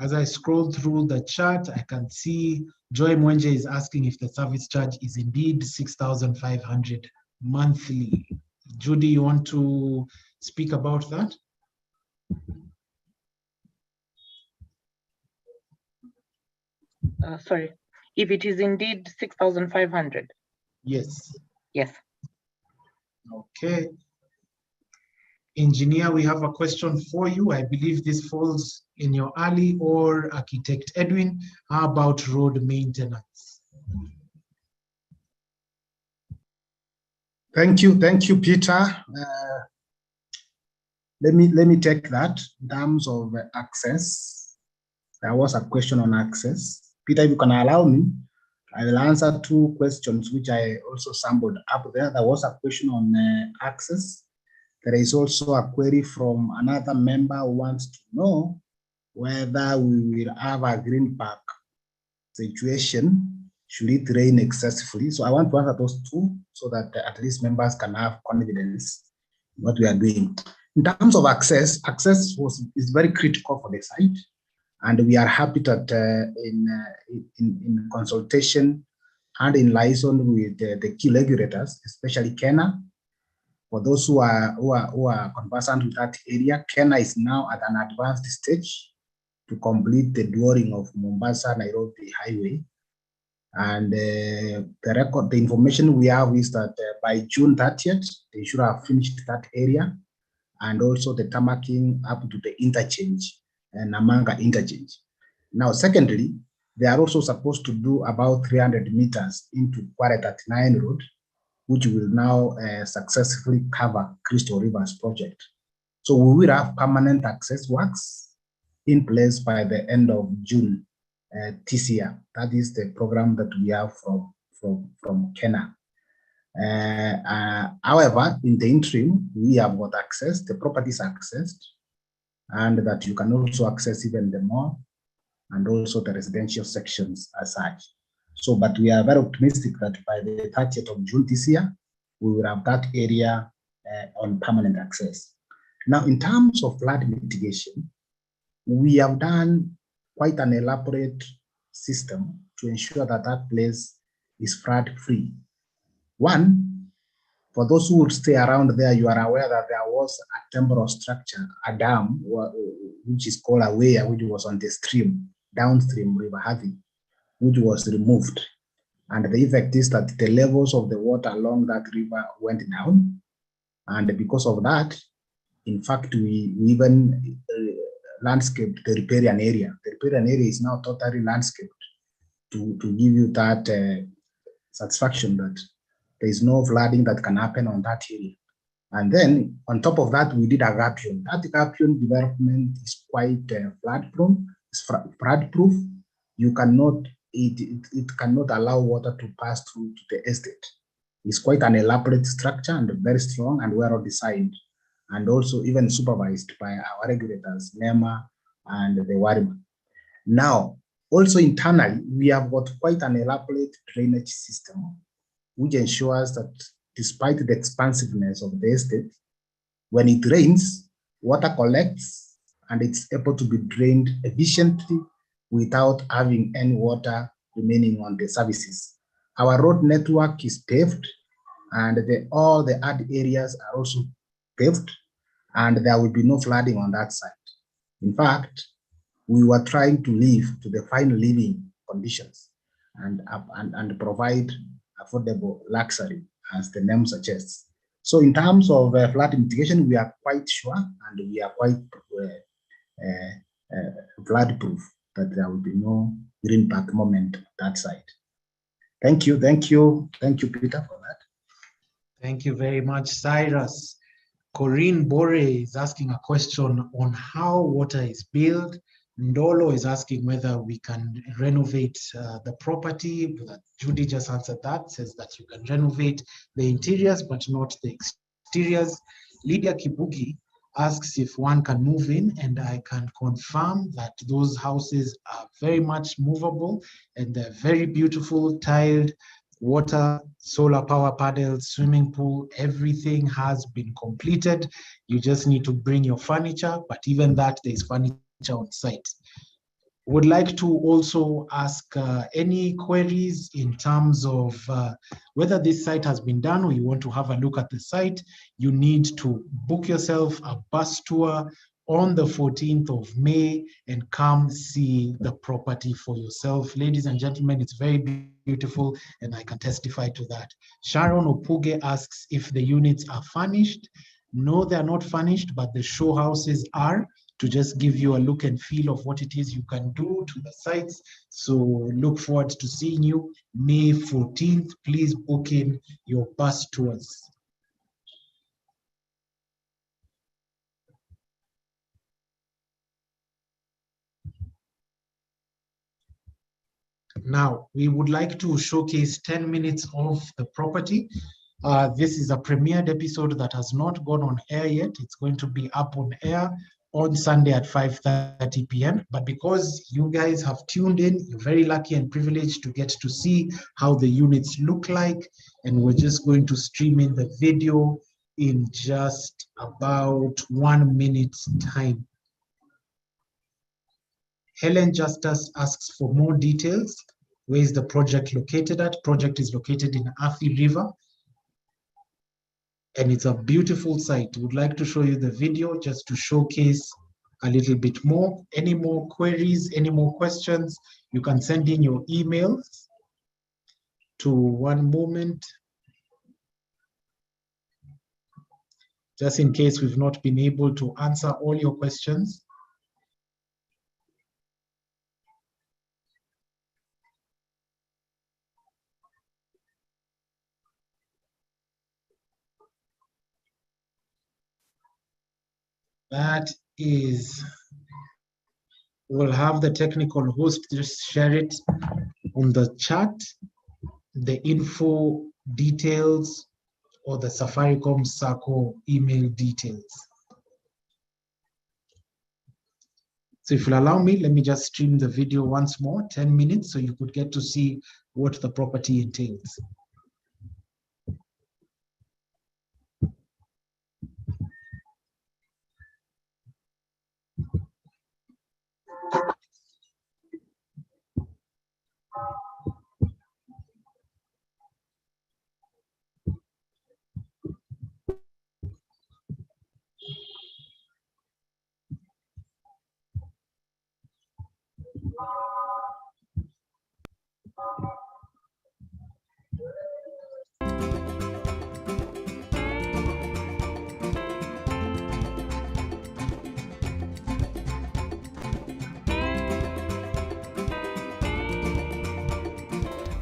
As I scroll through the chat, I can see Joy Mwenje is asking if the service charge is indeed 6,500 monthly. Judy, you want to speak about that? Sorry, if it is indeed 6,500. Yes. Yes. Okay. Engineer, we have a question for you. I believe this falls in your alley, or Architect Edwin. How about road maintenance? Thank you, Peter. Let me take that in terms of access. There was a question on access. Peter, if you can allow me, I will answer two questions which I also sampled up there. There was a question on access. There is also a query from another member who wants to know whether we will have a green park situation should it rain excessively. So I want to answer those two so that at least members can have confidence in what we are doing. In terms of access is very critical for the site, and we are happy that in consultation and in liaison with the key regulators, especially Kenya. For those who are conversant with that area, Kenya is now at an advanced stage to complete the drawing of Mombasa-Nairobi highway. And the information we have is that by June 30th, they should have finished that area, and also the tarmacking up to the interchange, Namanga interchange. Now, secondly, they are also supposed to do about 300 meters into Kware 39 road, which will now successfully cover Crystal Rivers project. So we will have permanent access works in place by the end of June this year. That is the program that we have from Kenya. However, in the interim, we have got access, the properties accessed, and that you can also access even the mall and also the residential sections as such. So, but we are very optimistic that by the 30th of June this year, we will have that area on permanent access. Now, in terms of flood mitigation, we have done quite an elaborate system to ensure that that place is flood-free. One, for those who would stay around there, you are aware that there was a temporal structure, a dam, which is called a weir, which was on the stream, downstream River Harvey, which was removed. And the effect is that the levels of the water along that river went down. And because of that, in fact, we even landscaped the riparian area. The riparian area is now totally landscaped to give you that satisfaction that there is no flooding that can happen on that area. And then on top of that, we did a gabion. That gabion development is quite flood prone, it's flood proof. You cannot, it cannot allow water to pass through to the estate. It's quite an elaborate structure and very strong and well designed, and also even supervised by our regulators, NEMA and the WARIMA. Now, also internally, we have got quite an elaborate drainage system, which ensures that despite the expansiveness of the estate, when it rains, water collects and it's able to be drained efficiently without having any water remaining on the surfaces. Our road network is paved, and all the other areas are also paved, and there will be no flooding on that side. In fact, we were trying to live to the fine living conditions and provide affordable luxury, as the name suggests. So in terms of flood mitigation, we are quite sure and we are quite flood proof that there will be no green park moment on that side. Thank you, Peter, for that. Thank you very much, Cyrus. Corinne Bore is asking a question on how water is billed. Ndolo is asking whether we can renovate the property. Judy just answered that, says that you can renovate the interiors but not the exteriors. Lydia Kibugi asks if one can move in, and I can confirm that those houses are very much movable and they're very beautiful, tiled, water, solar power panels, swimming pool, everything has been completed. You just need to bring your furniture, but even that, there's furniture on site. Would like to also ask any queries in terms of whether this site has been done or you want to have a look at the site. You need to book yourself a bus tour on the 14th of May and come see the property for yourself. Ladies and gentlemen, it's very beautiful and I can testify to that. Sharon Opuge asks if the units are furnished. No, they're not furnished, but the show houses are, to just give you a look and feel of what it is you can do to the sites. So look forward to seeing you May 14th. Please book in your bus tours. Now, we would like to showcase 10 minutes of the property. This is a premiered episode that has not gone on air yet. It's going to be up on air on Sunday at 5:30 p.m. But because you guys have tuned in, you're very lucky and privileged to get to see how the units look like. And we're just going to stream in the video in just about 1 minute's time. Helen Justus asks for more details. Where is the project located at? Project is located in Athi River. And it's a beautiful site. Would like to show you the video just to showcase a little bit more. Any more queries, any more questions, you can send in your emails to one moment. Just in case we've not been able to answer all your questions. That is, we'll have the technical host just share it on the chat, the info details or the Safaricom Sacco email details. So if you'll allow me, let me just stream the video once more, 10 minutes, so you could get to see what the property entails.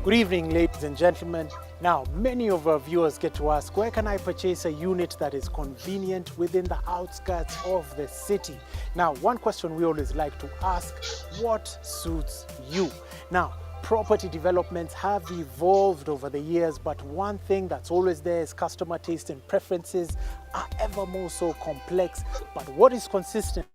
Good evening, ladies and gentlemen. Now, many of our viewers get to ask, where can I purchase a unit that is convenient within the outskirts of the city? Now, one question we always like to ask, what suits you? Now, property developments have evolved over the years, but one thing that's always there is customer taste and preferences are ever more so complex. But what is consistent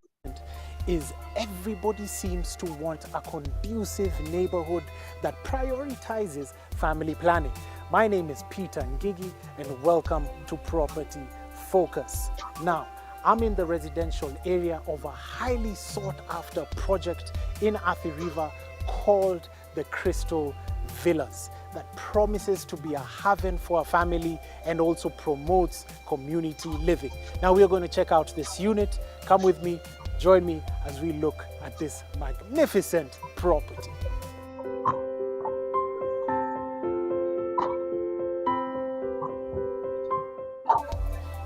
is everybody seems to want a conducive neighborhood that prioritizes family planning. My name is Peter Ngigi and welcome to Property Focus. Now, I'm in the residential area of a highly sought after project in Athi River called the Crystal Villas that promises to be a haven for a family and also promotes community living. Now we are going to check out this unit. Come with me. Join me as we look at this magnificent property.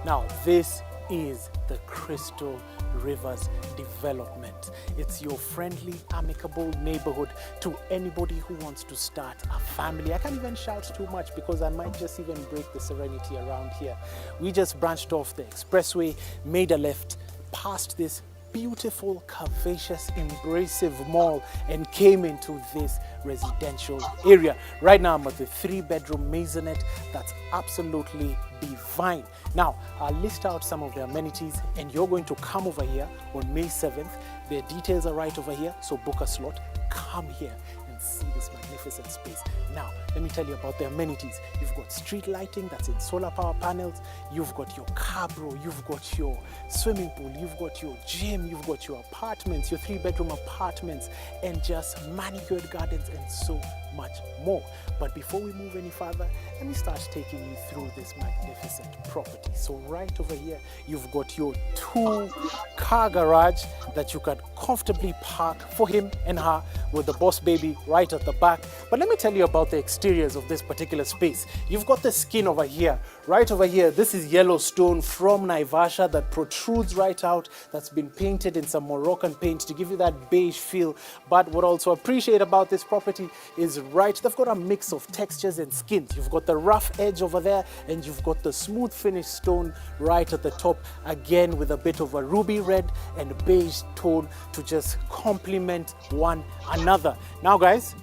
Now, this is the Crystal Rivers development. It's your friendly, amicable neighborhood to anybody who wants to start a family. I can't even shout too much because I might just even break the serenity around here. We just branched off the expressway, made a left, past this beautiful, curvaceous, embracive mall and came into this residential area. Right now I'm at the 3-bedroom maisonette that's absolutely divine. Now I'll list out some of the amenities and you're going to come over here on May 7th. Their details are right over here, so book a slot, come here and and see this magnificent space. Now, let me tell you about the amenities. You've got street lighting that's in solar power panels. You've got your cabro, you've got your swimming pool, you've got your gym, you've got your apartments, your 3-bedroom apartments, and just manicured gardens and so much more. But before we move any further, let me start taking you through this magnificent property. So right over here, you've got your 2-car garage that you can comfortably park for him and her with the boss baby right at the back. But let me tell you about the exteriors of this particular space. You've got the skin over here. Right over here, this is yellow stone from Naivasha that protrudes right out, that's been painted in some Moroccan paint to give you that beige feel. But what I also appreciate about this property is they've got a mix of textures and skins. You've got the rough edge over there, and you've got the smooth finished stone right at the top, again with a bit of a ruby red and beige tone to just complement one another. Now guys,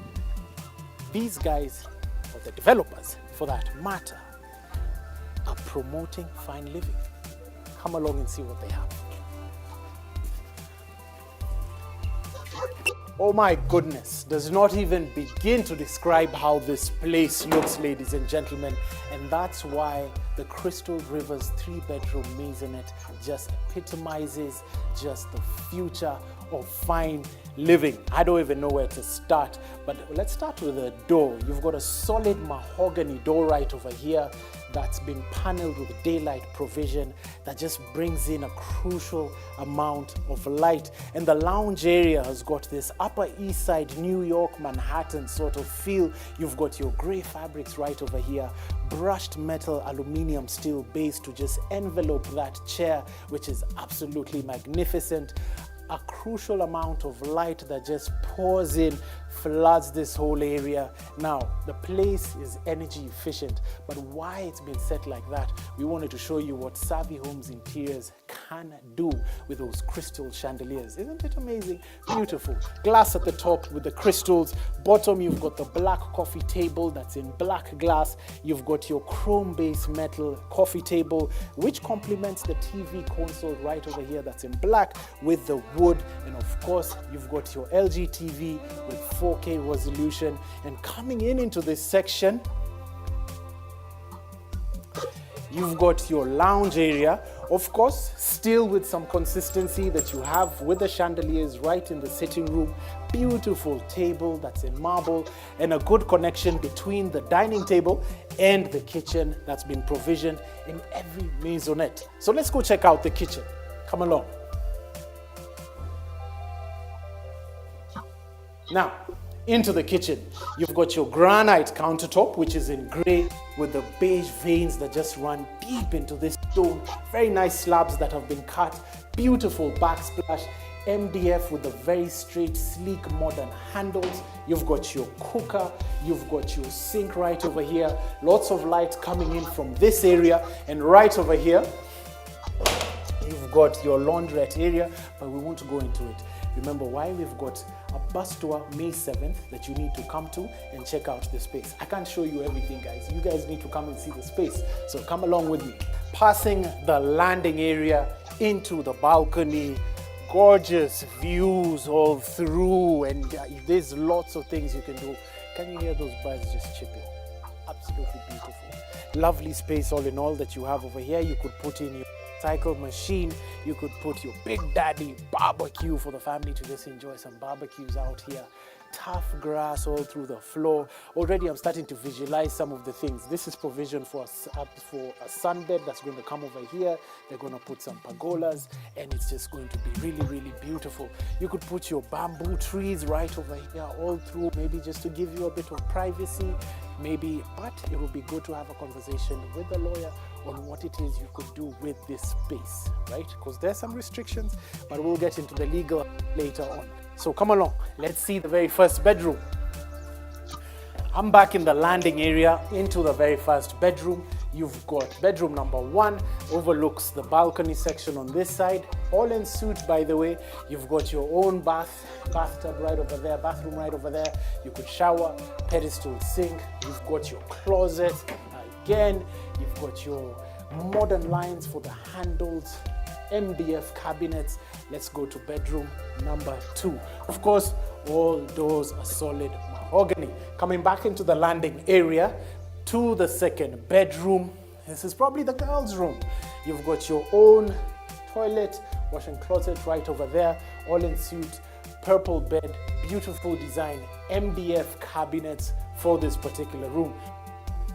these guys, or the developers for that matter, are promoting fine living. Come along and see what they have. Oh my goodness, does not even begin to describe how this place looks, ladies and gentlemen. And that's why the Crystal Rivers 3-bedroom maisonette just epitomizes just the future of fine living. I don't even know where to start, but let's start with the door. You've got a solid mahogany door right over here that's been paneled with daylight provision that just brings in a crucial amount of light. And the lounge area has got this Upper East Side, New York, Manhattan sort of feel. You've got your gray fabrics right over here, brushed metal, aluminum, steel base to just envelope that chair, which is absolutely magnificent. A crucial amount of light that just pours in, floods this whole area. Now, the place is energy efficient, but why it's been set like that, we wanted to show you what Savvy Homes Interiors can do with those crystal chandeliers. Isn't it amazing? Beautiful. Glass at the top with the crystals. Bottom, you've got the black coffee table that's in black glass. You've got your chrome-based metal coffee table, which complements the TV console right over here that's in black with the wood. And of course, you've got your LG TV with 4K resolution. And coming into this section, you've got your lounge area, of course, still with some consistency that you have with the chandeliers right in the sitting room. Beautiful table that's in marble, and a good connection between the dining table and the kitchen that's been provisioned in every maisonette. So let's go check out the kitchen. Come along. Now, into the kitchen, you've got your granite countertop, which is in gray with the beige veins that just run deep into this stone. Very nice slabs that have been cut. Beautiful backsplash. MDF with the very straight, sleek, modern handles. You've got your cooker. You've got your sink right over here. Lots of light coming in from this area. And right over here, you've got your laundrette area, but we won't go into it. Remember why we've got a bus tour May 7th that you need to come to and check out the space. I can't show you everything, guys. You guys need to come and see the space. So come along with me. Passing the landing area into the balcony, gorgeous views all through, and there's lots of things you can do. Can you hear those birds just chirping? Absolutely beautiful. Lovely space all in all that you have over here. You could put in your cycle machine, you could put your Big Daddy barbecue for the family to just enjoy some barbecues out here. Tough grass all through the floor. Already I'm starting to visualize some of the things. This is provision for a sunbed that's going to come over here. They're going to put some pergolas, and it's just going to be really, really beautiful. You could put your bamboo trees right over here all through, maybe just to give you a bit of privacy, maybe, but it would be good to have a conversation with the lawyer on what it is you could do with this space, right? Because there's some restrictions, but we'll get into the legal later on. So come along, let's see the very first bedroom. I'm back in the landing area into the very first bedroom. You've got bedroom number 1, overlooks the balcony section on this side. All en suite, by the way. You've got your own bathtub right over there, bathroom right over there. You could shower, pedestal sink. You've got your closet. Again, you've got your modern lines for the handles, MDF cabinets. Let's go to bedroom number 2. Of course, All doors are solid mahogany. Coming back into the landing area to the second bedroom. This is probably the girls' room. You've got your own toilet, washing closet right over there, all in suite, purple bed, beautiful design, MDF cabinets for this particular room.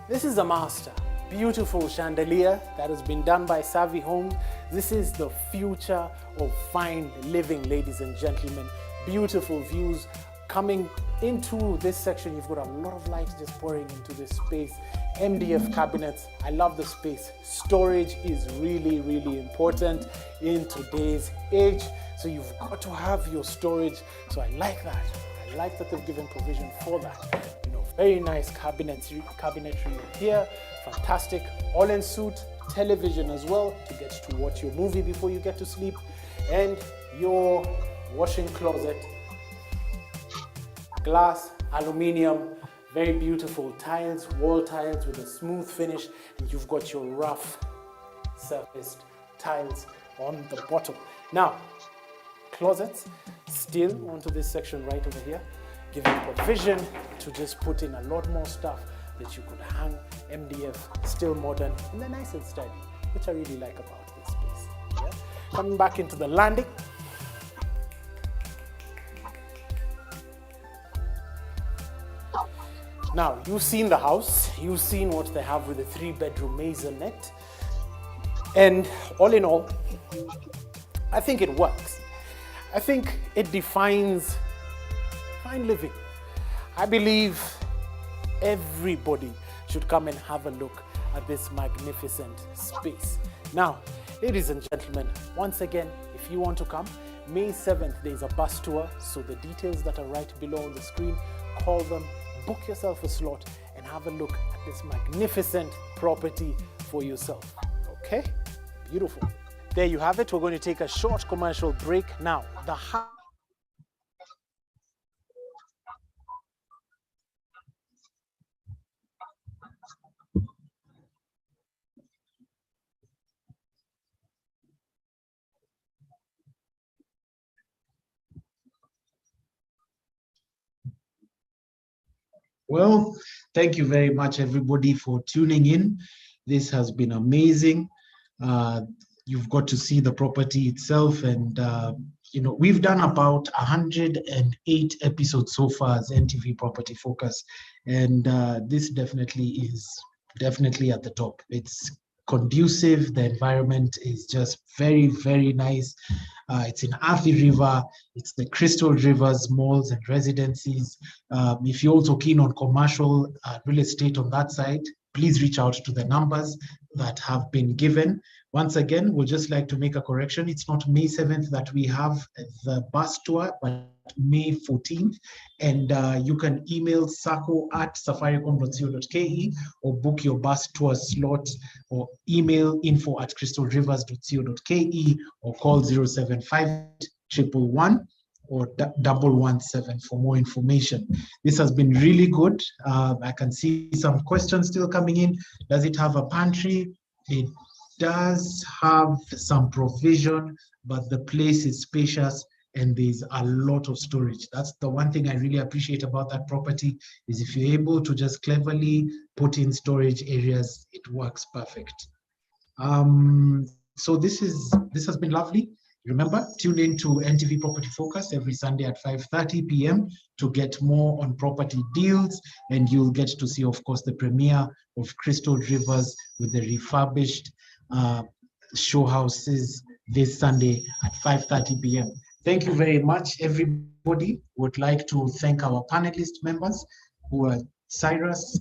This is a master. Beautiful chandelier that has been done by Savvy Homes. This is the future of fine living, ladies and gentlemen. Beautiful views. Coming into this section, you've got a lot of light just pouring into this space. MDF cabinets, I love the space. Storage is really, really important in today's age. So you've got to have your storage. So I like that. I like that they've given provision for that. You know, very nice cabinetry here. Fantastic. All in suite, television as well to get to watch your movie before you get to sleep. And your washing closet. Glass, aluminium, very beautiful tiles, wall tiles with a smooth finish, and you've got your rough surfaced tiles on the bottom. Now, closets, still onto this section right over here, giving provision to just put in a lot more stuff that you could hang, MDF, still modern, and they're nice and sturdy, which I really like about this space. Yeah? Coming back into the landing, now, you've seen the house, you've seen what they have with a 3-bedroom maisonette. And all in all, I think it works. I think it defines fine living. I believe everybody should come and have a look at this magnificent space. Now, ladies and gentlemen, once again, if you want to come, May 7th, there's a bus tour. So the details that are right below on the screen, call them, book yourself a slot and have a look at this magnificent property for yourself. Okay? Beautiful. There you have it. We're going to take a short commercial break. Now, the Well, thank you very much, everybody, for tuning in. This has been amazing. You've got to see the property itself, and you know, we've done about 108 episodes so far as NTV Property Focus, and this definitely is at the top. It's conducive. The environment is just very, very nice. It's in Athi River. It's the Crystal Rivers malls and residencies. If you're also keen on commercial real estate on that side, please reach out to the numbers that have been given. Once again, we'd just like to make a correction. It's not May 7th that we have the bus tour, but May 14th. And you can email sacco@safaricom.co.ke or book your bus tour slot, or email info@crystalrivers.co.ke or call 075-111 or 117 for more information. This has been really good. I can see some questions still coming in. Does it have a pantry? It does have some provision, but the place is spacious and there's a lot of storage. That's the one thing I really appreciate about that property, is if you're able to just cleverly put in storage areas, it works perfect. So this has been lovely. Remember, tune in to NTV Property Focus every Sunday at 5:30 p.m. to get more on property deals, and you'll get to see, of course, the premiere of Crystal Rivers with the refurbished show houses this Sunday at 5:30 p.m. Thank you very much, everybody. Would like to thank our panelist members, who are Cyrus,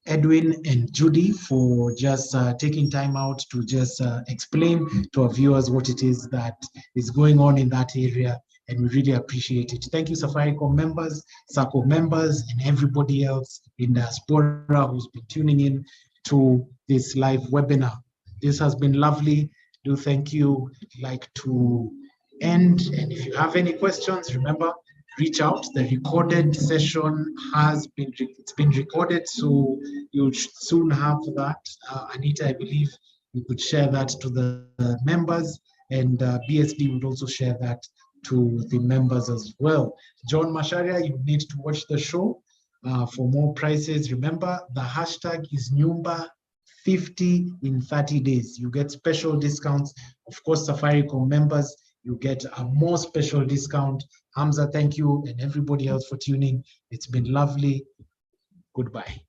Edwin, and Judy, for just taking time out to just explain to our viewers what it is that is going on in that area, and we really appreciate it. Thank you, Safaricom members, SACCO members, and everybody else in diaspora who's been tuning in to this live webinar. This has been lovely. Do thank you. I'd like to end, and if you have any questions, remember, reach out. The recorded session has been recorded, so you'll soon have that. Anita, I believe you could share that to the members, and BSD would also share that to the members as well. John Masharia, you need to watch the show for more prices. Remember, the hashtag is Nyumba 50 in 30 days. You get special discounts. Of course, Safaricom members, you get a more special discount. Hamza, thank you, and everybody else for tuning. It's been lovely. Goodbye.